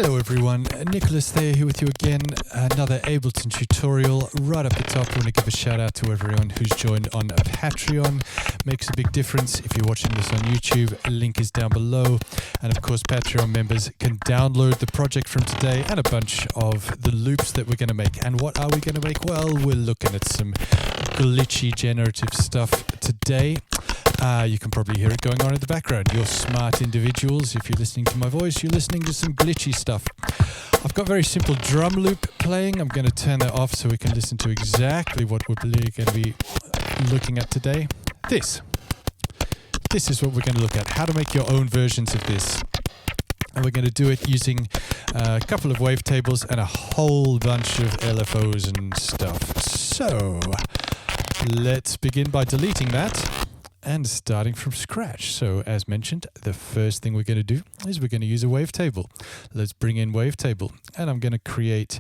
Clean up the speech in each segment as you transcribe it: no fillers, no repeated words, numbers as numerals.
Hello everyone, Nicholas there here with you again. Another Ableton tutorial. Right up the top, I want to give a shout out to everyone who's joined on Patreon. Makes a big difference if you're watching this on YouTube. A link is down below. And of course, Patreon members can download the project from today and a bunch of the loops that we're going to make. And what are we going to make? Well, we're looking at some glitchy generative stuff today. You can probably hear it going on in the background. You're smart individuals. If you're listening to my voice, you're listening to some glitchy stuff. I've got very simple drum loop playing. I'm going to turn that off so we can listen to exactly what we're going to be looking at today. This is what we're going to look at. How to make your own versions of this. And we're going to do it using a couple of wavetables and a whole bunch of LFOs and stuff. So let's begin by deleting that and starting from scratch. So as mentioned, the first thing we're going to do is we're going to use a wavetable. Let's bring in wavetable, and I'm going to create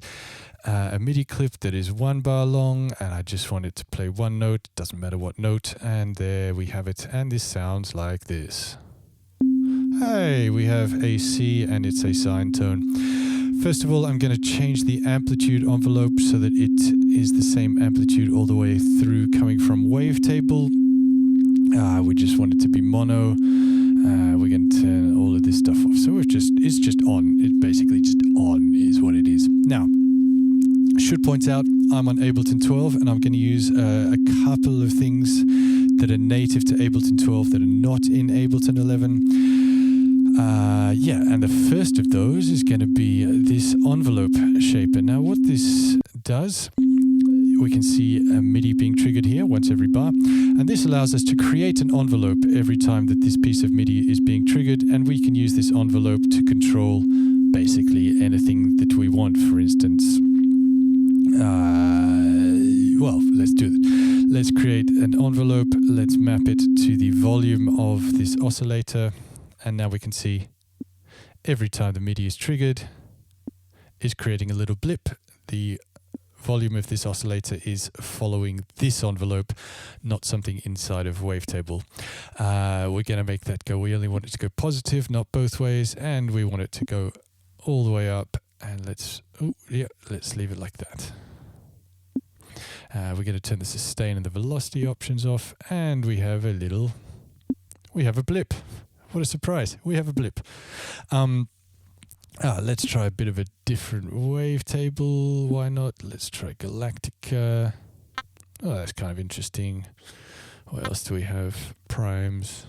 a MIDI clip that is 1 bar long, and I just want it to play one note, doesn't matter what note, and there we have it. And this sounds like this. Hey, we have a C and it's a sine tone. First of all, I'm going to change the amplitude envelope so that it is the same amplitude all the way through coming from wavetable. We just want it to be mono. We're going to turn all of this stuff off. So it's just on. It's basically just on is what it is. Now, I should point out I'm on Ableton 12 and I'm going to use a couple of things that are native to Ableton 12 that are not in Ableton 11. And the first of those is going to be this envelope shaper. Now what this does, we can see a MIDI being triggered here once every bar, and this allows us to create an envelope every time that this piece of MIDI is being triggered, and we can use this envelope to control basically anything that we want. For instance, let's do it. Let's create an envelope. Let's map it to the volume of this oscillator, and now we can see every time the MIDI is triggered is creating a little blip. The volume of this oscillator is following this envelope, not something inside of Wavetable. We're going to make that go. We only want it to go positive, not both ways, and we want it to go all the way up. And let's leave it like that. We're going to turn the sustain and the velocity options off, and we have a blip. What a surprise! We have a blip. Let's try a bit of a different wavetable. Why not? Let's try Galactica. Oh, that's kind of interesting. What else do we have? Primes.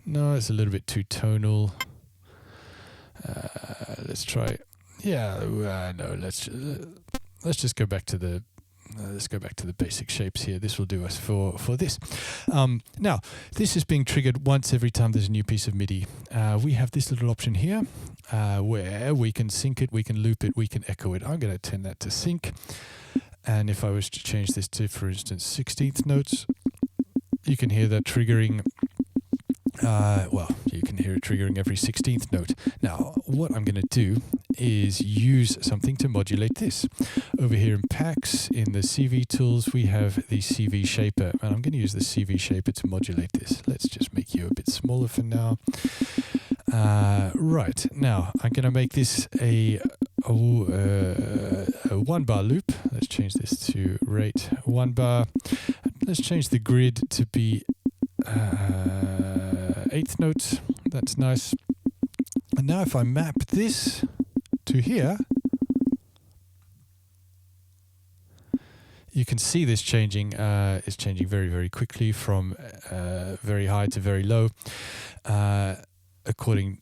No, it's a little bit too tonal. Let's try. No. Let's just go back to the. Let's go back to the basic shapes here. This will do us for this. Now, this is being triggered once every time there's a new piece of MIDI. We have this little option here where we can sync it, we can loop it, we can echo it. I'm going to turn that to sync. And if I was to change this to, for instance, 16th notes, you can hear that triggering. You can hear it triggering every 16th note. Now, what I'm going to do is use something to modulate this. Over here in packs, in the CV tools, we have the CV shaper, and I'm going to use the CV shaper to modulate this. Let's just make you a bit smaller for now. Right, now I'm going to make this a 1 bar loop. Let's change this to rate 1 bar. Let's change the grid to be 8th notes. That's nice. And now if I map this to here, you can see this changing. It's changing very, very quickly from very high to very low according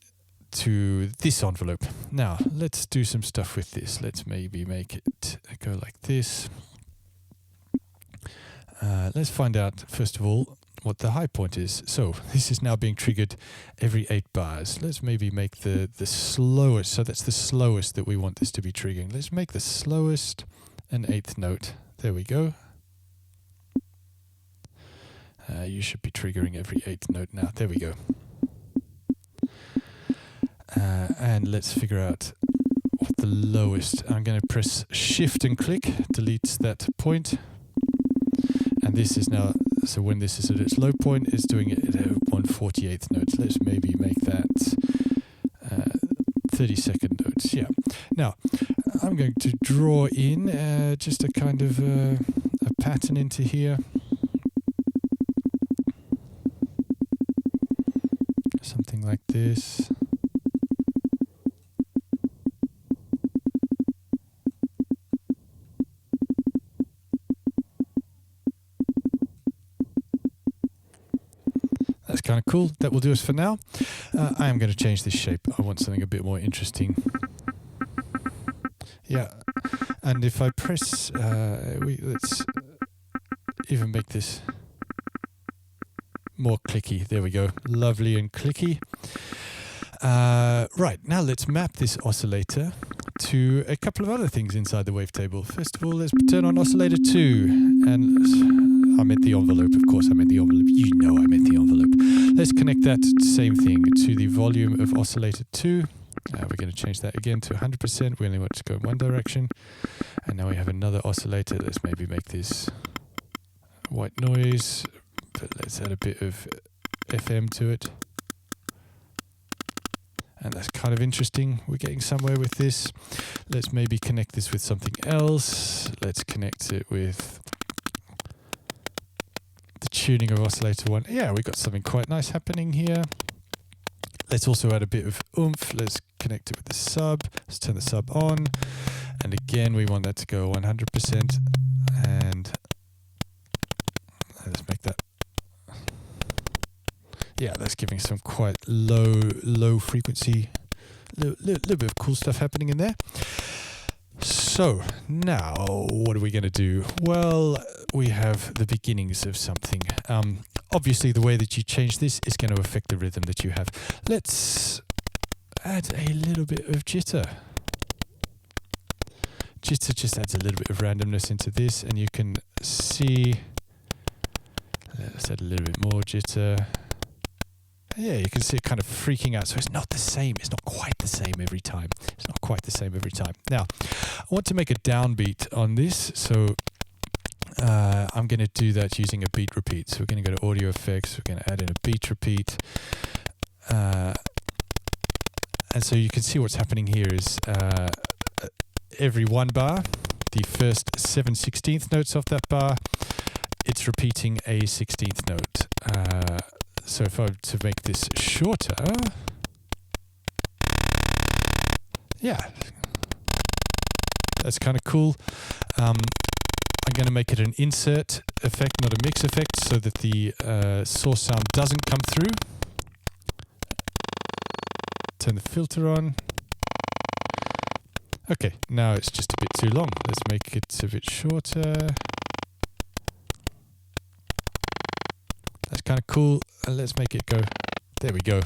to this envelope. Now, let's do some stuff with this. Let's maybe make it go like this. Let's find out, first of all, what the high point is. So this is now being triggered every 8 bars. Let's maybe make the slowest. So that's the slowest that we want this to be triggering. Let's make the slowest an 8th note. There we go. You should be triggering every 8th note now. There we go. And let's figure out what the lowest. I'm going to press Shift and click, deletes that point. And this is now, so when this is at its low point, it's doing it at 1/48th notes. Let's maybe make that 30-second notes, yeah. Now, I'm going to draw in just a kind of a pattern into here. Something like this. That's kind of cool. That will do us for now. I am going to change this shape. I want something a bit more interesting. Yeah, and if I press, let's even make this more clicky. There we go. Lovely and clicky. Right, now let's map this oscillator to a couple of other things inside the wavetable. First of all, let's turn on oscillator 2. And I meant the envelope, of course. I meant the envelope. You know I meant the envelope. Let's connect that same thing to the volume of oscillator 2. We're going to change that again to 100%. We only want to go in one direction. And now we have another oscillator. Let's maybe make this white noise, but let's add a bit of FM to it. And that's kind of interesting. We're getting somewhere with this. Let's maybe connect this with something else. Let's connect it with the tuning of oscillator 1. Yeah, we've got something quite nice happening here. Let's also add a bit of oomph. Let's connect it with the sub. Let's turn the sub on. And again, we want that to go 100%. And let's make that. Yeah, that's giving some quite low frequency, little bit of cool stuff happening in there. So now, what are we going to do? Well, we have the beginnings of something. Obviously, the way that you change this is going to affect the rhythm that you have. Let's add a little bit of jitter. Jitter just adds a little bit of randomness into this, and you can see. Let's add a little bit more jitter. Yeah, you can see it kind of freaking out. So it's not the same. It's not quite the same every time. It's not quite the same every time. Now, I want to make a downbeat on this. So I'm going to do that using a beat repeat. So we're going to go to audio effects. We're going to add in a beat repeat. And so you can see what's happening here is every one bar, the first 7/16 notes off that bar, it's repeating a 16th note. So if I were to make this shorter, yeah, that's kind of cool. I'm going to make it an insert effect, not a mix effect, so that the source sound doesn't come through. Turn the filter on. Okay, now it's just a bit too long. Let's make it a bit shorter. That's kind of cool. Let's make it go. There we go.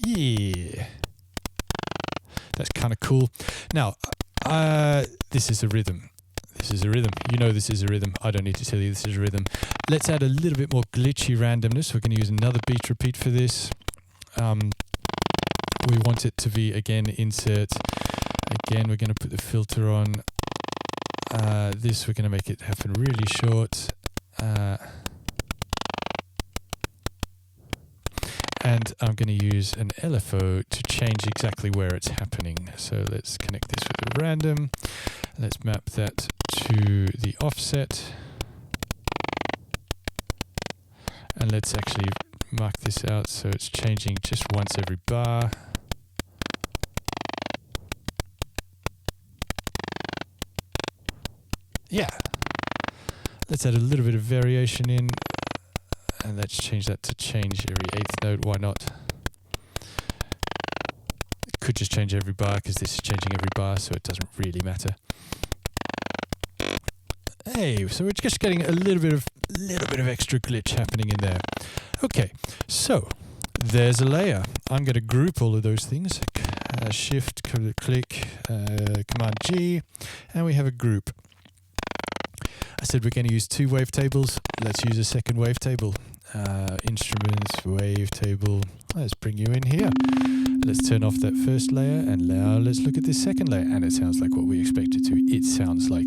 Yeah. That's kind of cool. Now, this is a rhythm. This is a rhythm. You know this is a rhythm. I don't need to tell you this is a rhythm. Let's add a little bit more glitchy randomness. We're going to use another beat repeat for this. We want it to be, again, insert. Again, we're going to put the filter on. This, we're going to make it happen really short. And I'm going to use an LFO to change exactly where it's happening. So let's connect this with a random. Let's map that to the offset. And let's actually mark this out so it's changing just once every bar. Yeah. Let's add a little bit of variation in, and let's change that to change every 8th note. Why not? It could just change every bar because this is changing every bar, so it doesn't really matter. Hey, so we're just getting a little bit of extra glitch happening in there. Okay, so there's a layer. I'm going to group all of those things. Shift, click, Command G, and we have a group. I said we're going to use 2 wavetables. Let's use a second wavetable. Instruments, wavetable. Let's bring you in here. Let's turn off that first layer, and now let's look at this second layer. And it sounds like what we expect it to. It sounds like,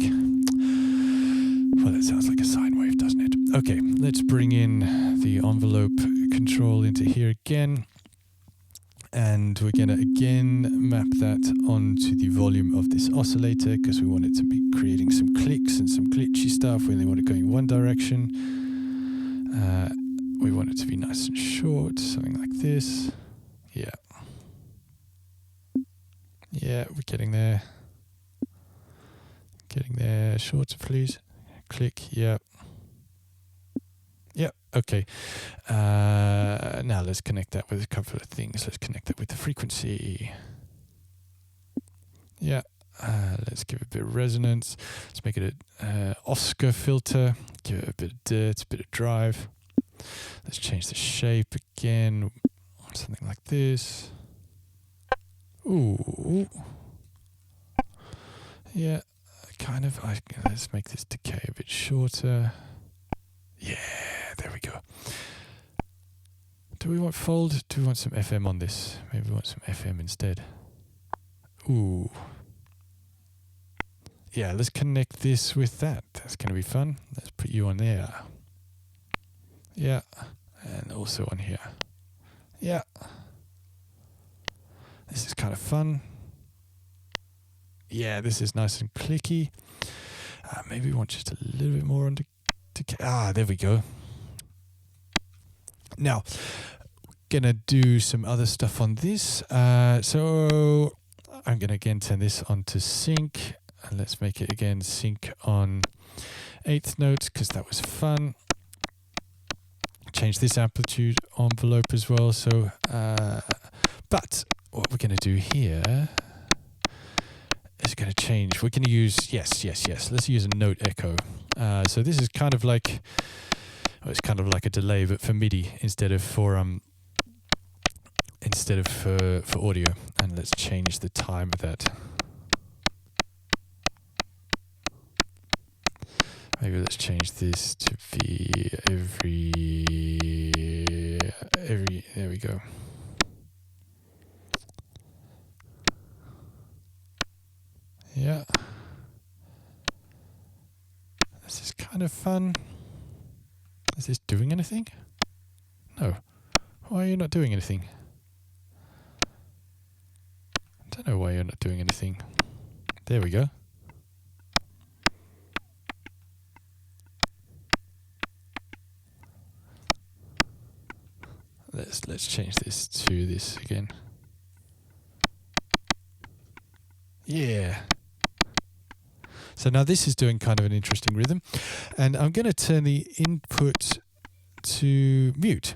well, it sounds like a sine wave, doesn't it? Okay, let's bring in the envelope control into here again. And we're going to again map that onto the volume of this oscillator because we want it to be creating some clicks and some glitchy stuff. We only want it going one direction. We want it to be nice and short, something like this. Yeah. Yeah, we're getting there. Getting there. Shorter, please. Click. Yeah. Yeah, okay. Now let's connect that with a couple of things. Let's connect that with the frequency. Yeah, let's give it a bit of resonance. Let's make it an Oscar filter. Give it a bit of dirt, a bit of drive. Let's change the shape again. Something like this. Ooh. Yeah, kind of. Let's make this decay a bit shorter. Yeah, there we go. Do we want fold? Do we want some FM on this? Maybe we want some FM instead. Ooh. Yeah, let's connect this with that. That's going to be fun. Let's put you on there. Yeah, and also on here. Yeah. This is kind of fun. Yeah, this is nice and clicky. Maybe we want just a little bit more on there we go. Now, gonna do some other stuff on this. So I'm gonna again turn this on to sync. And let's make it again sync on 8th notes because that was fun. Change this amplitude envelope as well. So, but what we're gonna do here is going to change. We're going to use, yes. Let's use a note echo. So this is kind of like, it's kind of like a delay, but for MIDI instead of for audio. And let's change the time of that. Maybe let's change this to be every. There we go. Yeah. This is kind of fun. Is this doing anything? No. Why are you not doing anything? I don't know why you're not doing anything. There we go. Let's change this to this again. Yeah. So now this is doing kind of an interesting rhythm, and I'm going to turn the input to mute.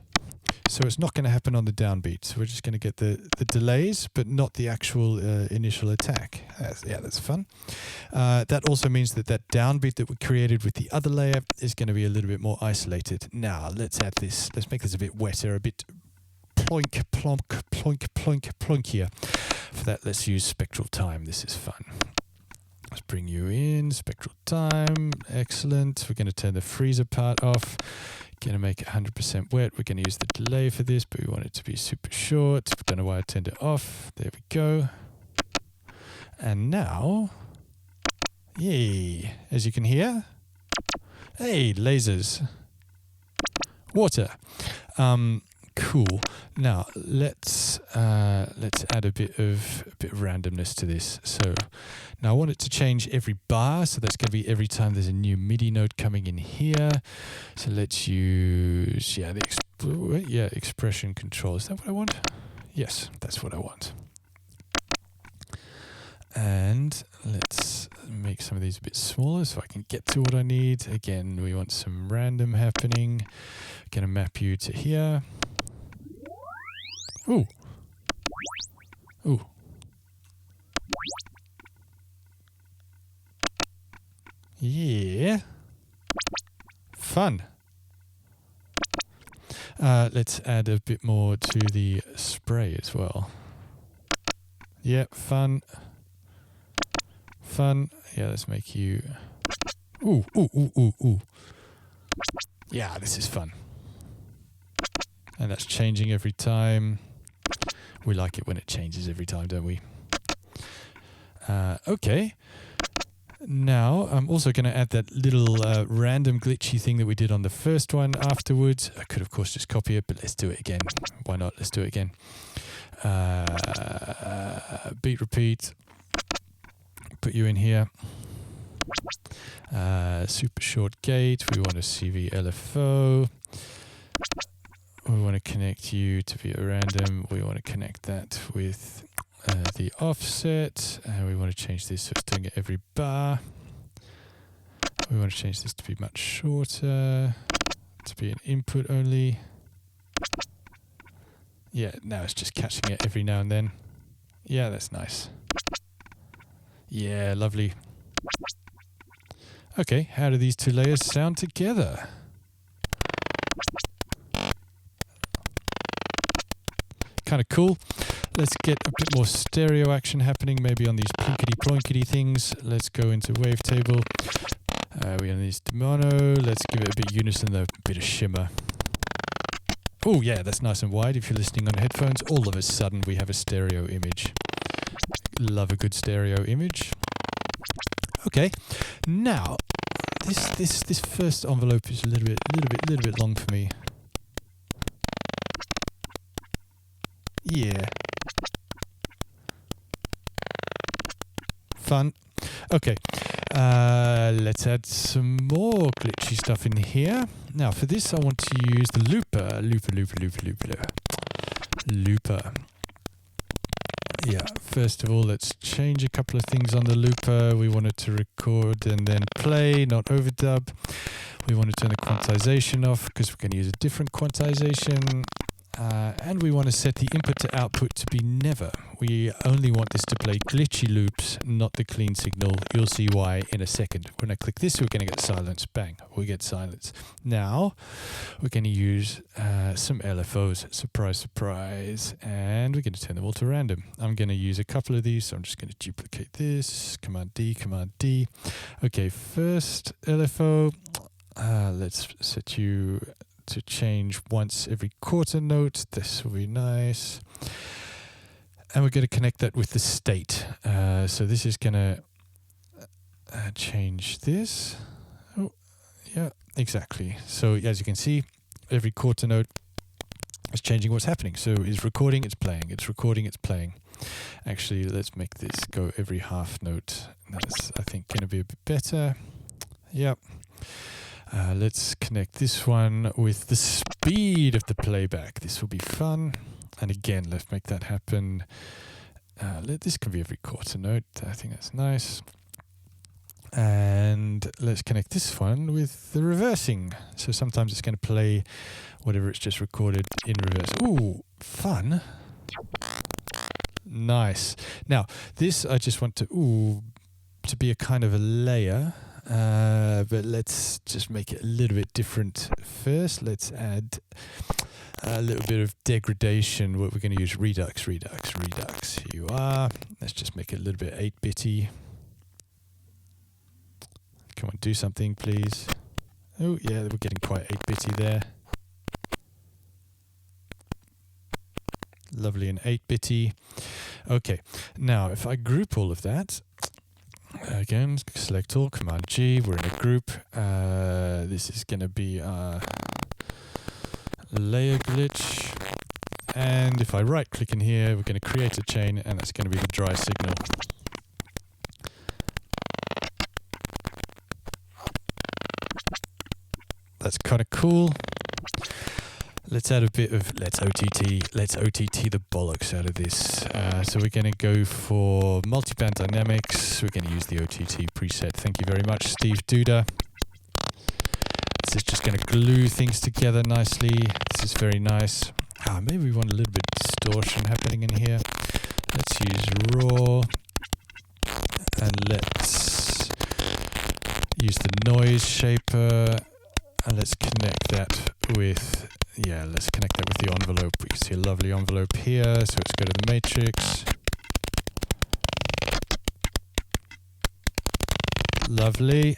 So it's not going to happen on the downbeat. So we're just going to get the delays, but not the actual initial attack. That's fun. That also means that downbeat that we created with the other layer is going to be a little bit more isolated. Now let's add this. Let's make this a bit wetter, a bit plonk, plonk, plonk, plonk, plonkier. For that, let's use spectral time. This is fun. Let's bring you in, spectral time, excellent. We're going to turn the freezer part off. Going to make it 100% wet. We're going to use the delay for this, but we want it to be super short. Don't know why I turned it off. There we go. And now, yay, as you can hear, hey, lasers, water. Cool. Now let's add a bit of randomness to this. So now I want it to change every bar. So that's going to be every time there's a new MIDI note coming in here. So let's use expression control. Is that what I want? Yes, that's what I want. And let's make some of these a bit smaller so I can get to what I need. Again, we want some random happening. Going to map you to here. Ooh. Ooh. Yeah. Fun. Let's add a bit more to the spray as well. Yeah, fun. Fun. Yeah, let's make you... Ooh, ooh, ooh, ooh, ooh. Yeah, this is fun. And that's changing every time. We like it when it changes every time, don't we? Okay. Now, I'm also going to add that little random glitchy thing that we did on the first one afterwards. I could, of course, just copy it, but let's do it again. Why not? Let's do it again. Beat repeat. Put you in here. Super short gate. We want a CV LFO. We want to connect you to be a random. We want to connect that with the offset. We want to change this so it's doing it every bar. We want to change this to be much shorter, to be an input only. Yeah, now it's just catching it every now and then. Yeah, that's nice. Yeah, lovely. Okay, how do these two layers sound together? Kind of cool. Let's get a bit more stereo action happening, maybe on these plinkety-plonkety things. Let's go into Wavetable. We have these mono. Let's give it a bit unison, though, a bit of shimmer. Oh, yeah, that's nice and wide. If you're listening on headphones, all of a sudden we have a stereo image. Love a good stereo image. Okay, now this first envelope is a little bit long for me. Yeah. Fun. Okay. Let's add some more glitchy stuff in here. Now for this I want to use the looper. Looper. Yeah, first of all let's change a couple of things on the looper. We want it to record and then play, not overdub. We want to turn the quantization off because we're going to use a different quantization. And we want to set the input to output to be never. We only want this to play glitchy loops, not the clean signal. You'll see why in a second. When I click this, we're going to get silence. Bang, we get silence. Now, we're going to use some LFOs. Surprise, surprise. And we're going to turn them all to random. I'm going to use a couple of these, so I'm just going to duplicate this. Command D, Command D. Okay, first LFO. Let's set you to change once every quarter note. This will be nice. And we're going to connect that with the state. So this is going to change this. Oh, yeah, exactly. So as you can see, every quarter note is changing what's happening. So it's recording, it's playing. It's recording, it's playing. Actually, let's make this go every half note. That's, I think, going to be a bit better. Yep. Let's connect this one with the speed of the playback. This will be fun. And again, let's make that happen. This can be every quarter note. I think that's nice. And let's connect this one with the reversing. So sometimes it's going to play whatever it's just recorded in reverse. Ooh, fun. Nice. Now, this I just want to be a kind of a layer. But let's just make it a little bit different first. Let's add a little bit of degradation. What we're going to use Redux. Here you are. Let's just make it a little bit 8-bitty. Come on, do something, please. Oh, yeah, we're getting quite 8-bitty there. Lovely and 8-bitty. Okay, now if I group all of that, again, select all, Command G, we're in a group. This is going to be our layer glitch. And if I right click in here, we're going to create a chain, and that's going to be the dry signal. That's kind of cool. Let's add a bit of, let's OTT the bollocks out of this. So we're going to go for multiband dynamics. We're going to use the OTT preset. Thank you very much, Steve Duda. This is just going to glue things together nicely. This is very nice. Maybe we want a little bit of distortion happening in here. Let's use raw. And let's use the noise shaper. And let's connect that with... Yeah, let's connect that with the envelope. We can see a lovely envelope here. So let's go to the matrix. Lovely.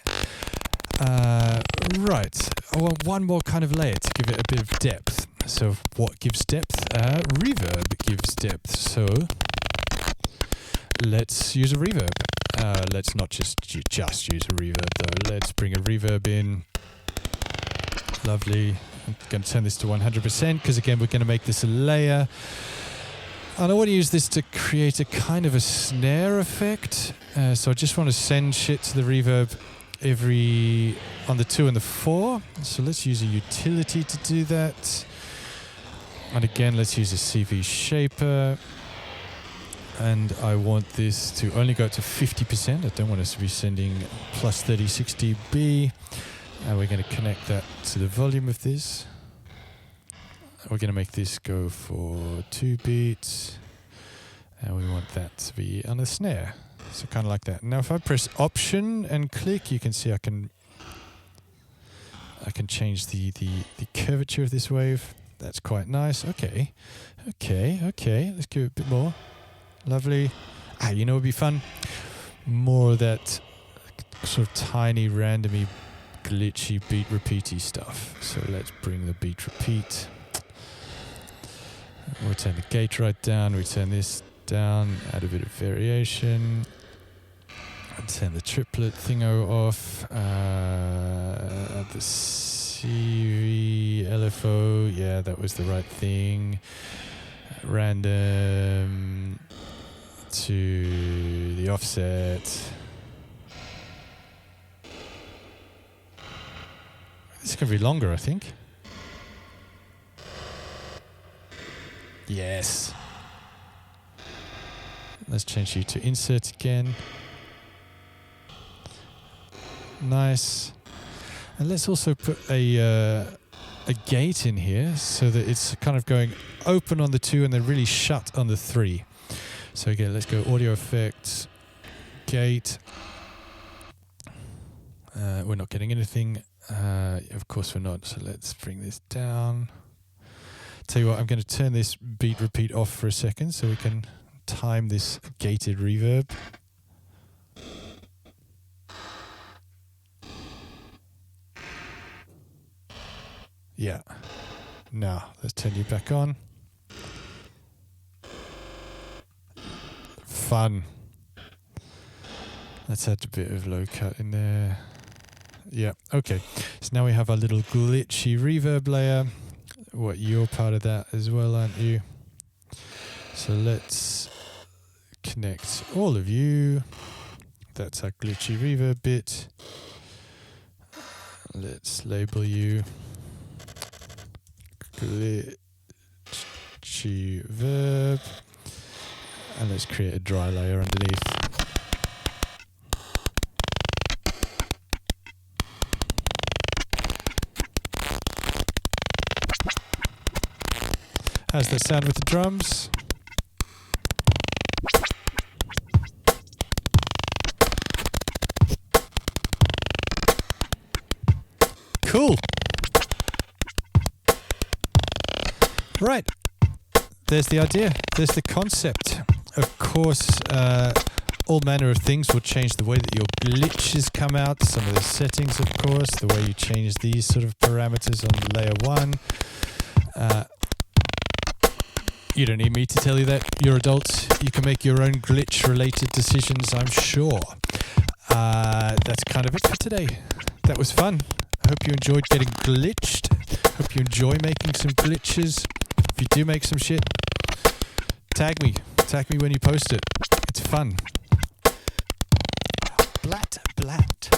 Right. I want one more kind of layer to give it a bit of depth. So what gives depth? Reverb gives depth. So let's use a reverb. Let's not just use a reverb though. Let's bring a reverb in. Lovely. I'm going to turn this to 100% because again we're going to make this a layer. And I want to use this to create a kind of a snare effect. So I just want to send shit to the reverb on the 2 and the 4. So let's use a utility to do that. And again, let's use a CV shaper. And I want this to only go up to 50%. I don't want us to be sending plus 36 dB. And we're going to connect that to the volume of this. We're going to make this go for 2 beats. And we want that to be on a snare. So kind of like that. Now if I press Option and click, you can see I can change the curvature of this wave. That's quite nice. Okay. Let's give it a bit more. Lovely. You know what would be fun? More of that sort of tiny, randomly glitchy beat repeaty stuff. So let's bring the beat repeat. We'll turn the gate right down. We turn this down. Add a bit of variation. And turn the triplet thingo off. Add the CV LFO. Yeah, that was the right thing. Random to the offset. This is going to be longer, I think. Yes. Let's change you to insert again. Nice. And let's also put a gate in here so that it's kind of going open on the 2 and then really shut on the 3. So again, let's go audio effects, gate. We're not getting anything. Of course we're not. So let's bring this down. Tell you what, I'm going to turn this beat repeat off for a second so we can time this gated reverb. Yeah. Now, let's turn you back on. Fun. Let's add a bit of low cut in there. Yeah, okay. So now we have our little glitchy reverb layer. What, you're part of that as well, aren't you? So let's connect all of you. That's our glitchy reverb bit. Let's label you glitchy verb. And let's create a dry layer underneath. How's that sound with the drums? Cool. Right. There's the idea. There's the concept. Of course, all manner of things will change the way that your glitches come out. Some of the settings, of course, the way you change these sort of parameters on layer 1. You don't need me to tell you that. You're adults. You can make your own glitch-related decisions, I'm sure. That's kind of it for today. That was fun. I hope you enjoyed getting glitched. Hope you enjoy making some glitches. If you do make some shit, tag me. Tag me when you post it. It's fun. Blat, blat.